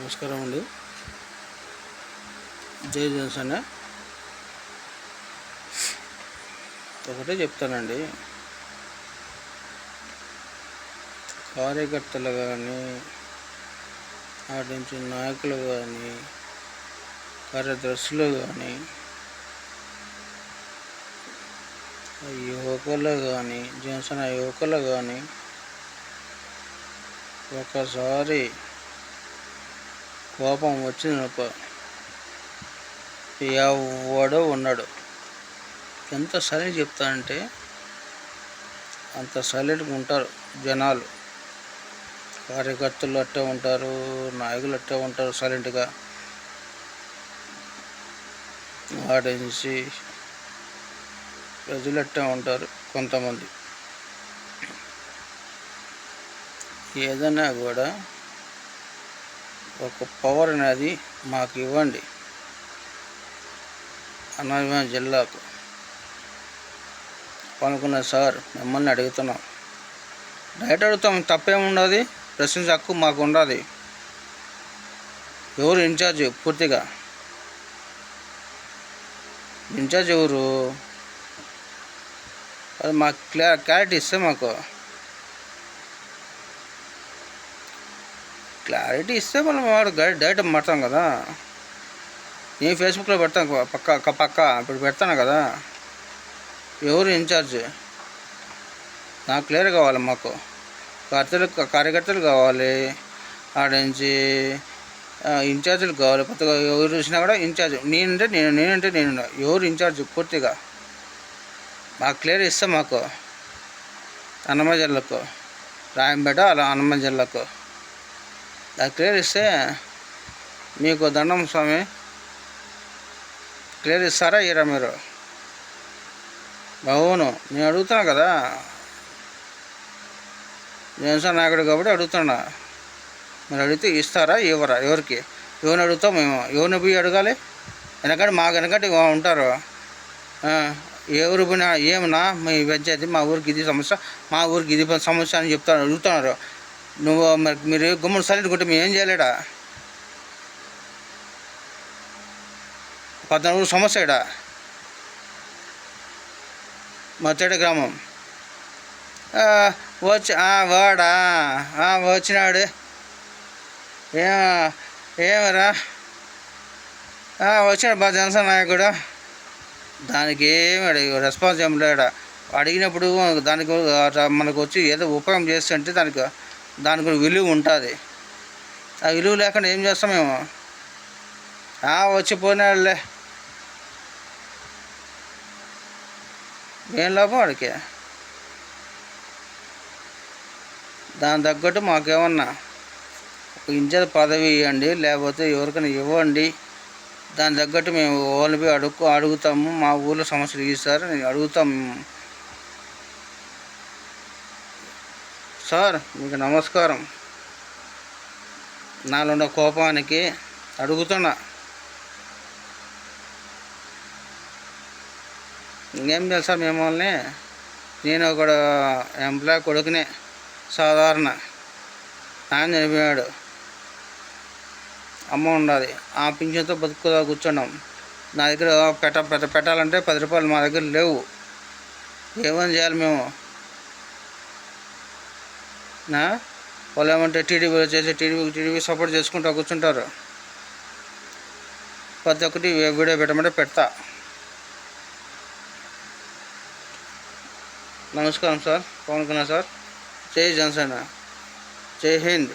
నమస్కారం అండి. జై జనసేన. ఒకటే చెప్తానండి, కార్యకర్తలు కానీ వాటి నుంచి నాయకులు కానీ కార్యదర్శులు కానీ యువకులు కానీ జనసేన యువకులు కానీ ఒకసారి కోపం వచ్చిందనుకో ఎవడో ఉన్నాడు. ఎంత సైలెంట్ చెప్తానంటే అంత సైలెంట్గా ఉంటారు జనాలు. కార్యకర్తలు అట్టే ఉంటారు, నాయకులు అట్టే ఉంటారు సైలెంట్గా. ఆడించి ప్రజలు అట్టే ఉంటారు కొంతమంది. ఏదైనా కూడా ఒక పవర్ అనేది మాకు ఇవ్వండి. అన్నమయ్య జిల్లాకు అనుకున్న సార్ మిమ్మల్ని అడుగుతున్నాం, డైరెక్ట్ అడుగుతాం, తప్పేముండదు. ప్రశ్నించే హక్కు మాకు ఉండదు. ఎవరు ఇన్ఛార్జ్? పూర్తిగా ఇన్ఛార్జ్ ఎవరు? అది మాకు క్లారిటీ ఇస్తే, మాకు క్లారిటీ ఇస్తే మనం వాడు డైరెక్ట్ మాట్లాడతాం కదా. నేను ఫేస్బుక్లో పెడతాను, పక్క ఇప్పుడు పెడతాను కదా. ఎవరు ఇన్ఛార్జ్? నాకు క్లియర్ కావాలి. మాకు కార్యకర్తలు కావాలి, ఆడ నుంచి ఇన్ఛార్జీలు కావాలి. కొత్తగా ఎవరు చూసినా కూడా ఇన్ఛార్జ్ నేనంటే నేను ఎవరు ఇన్ఛార్జ్ పూర్తిగా మాకు క్లియర్ ఇస్తే, మాకు అన్నమయ్య జిల్లాకు, రాయంపేట అలా అన్నమయ్య జిల్లాకు నాకు క్లియర్ ఇస్తే మీకు దండం స్వామి. క్లియర్ ఇస్తారా ఇరా మీరు? అవును, నేను అడుగుతాను కదా, జనసేన నాయకుడు కాబట్టి అడుగుతున్నా. మీరు అడిగితే ఇస్తారా ఇవ్వరా? ఎవరికి? ఎవరిని అడుగుతాం మేము? ఎవరిని పోయి అడగాలి? వెనకంటే మాకు వెనకంటే ఉంటారు. ఎవరు పోయినా ఏమన్నా మీ పంచాయతీ, మా ఊరికి ఇది సమస్య, మా ఊరికి ఇది సమస్య అని అడుగుతున్నారు. నువ్వు మీరు గుమ్మడి సైలెంట్ కొట్టి మేము ఏం చేయలేడా? 14 సమస్య ఇడా మచ్చడి గ్రామం వచ్చి వాడా వచ్చినాడు. ఏమరా వచ్చినాడు బా జనసేన నాయకుడు. దానికి ఏమి రెస్పాన్స్ ఏమి లేడా? అడిగినప్పుడు దానికి మనకు వచ్చి ఏదో ఉపయోగం చేస్తుంటే దానికి విలువ ఉంటుంది. ఆ విలువ లేకుండా ఏం చేస్తాం మేము? వచ్చిపోయినాడులే, ఏం లాభం వాడికి? దాని తగ్గట్టు మాకేమన్నా ఒక ఇన్ఛార్జ్ పదవి ఇవ్వండి, లేకపోతే ఎవరికైనా ఇవ్వండి. దాని తగ్గట్టు మేము వాళ్ళని పోయి అడుగుతాము. మా ఊళ్ళో సమస్యలు ఇస్తారు అడుగుతాం. సార్ మీకు నమస్కారం. నాలో ఉన్న కోపానికి అడుగుతున్నా. ఇంకేం తెలుసా మిమ్మల్ని? నేను ఒక ఎంప్లాయ్ కొడుకునే, సాధారణ. నాన్న చనిపోయాడు, అమ్మ ఉండాలి. ఆ పింఛన్తో బతుకుదా కూర్చున్నాం. నా దగ్గర పెట్టాలంటే 10 రూపాయలు మా దగ్గర లేవు. ఏమని చేయాలి మేము? వాళ్ళు ఏమంటే టీడీపీ చేసి టీడీపీ సపోర్ట్ చేసుకుంటూ కూర్చుంటారు. ప్రతి ఒక్కటి వీడియో పెట్టమంటే పెడతా. నమస్కారం సార్, పవన్ కళ్యాణ్ సార్. జై జనసేన, జై హింద్.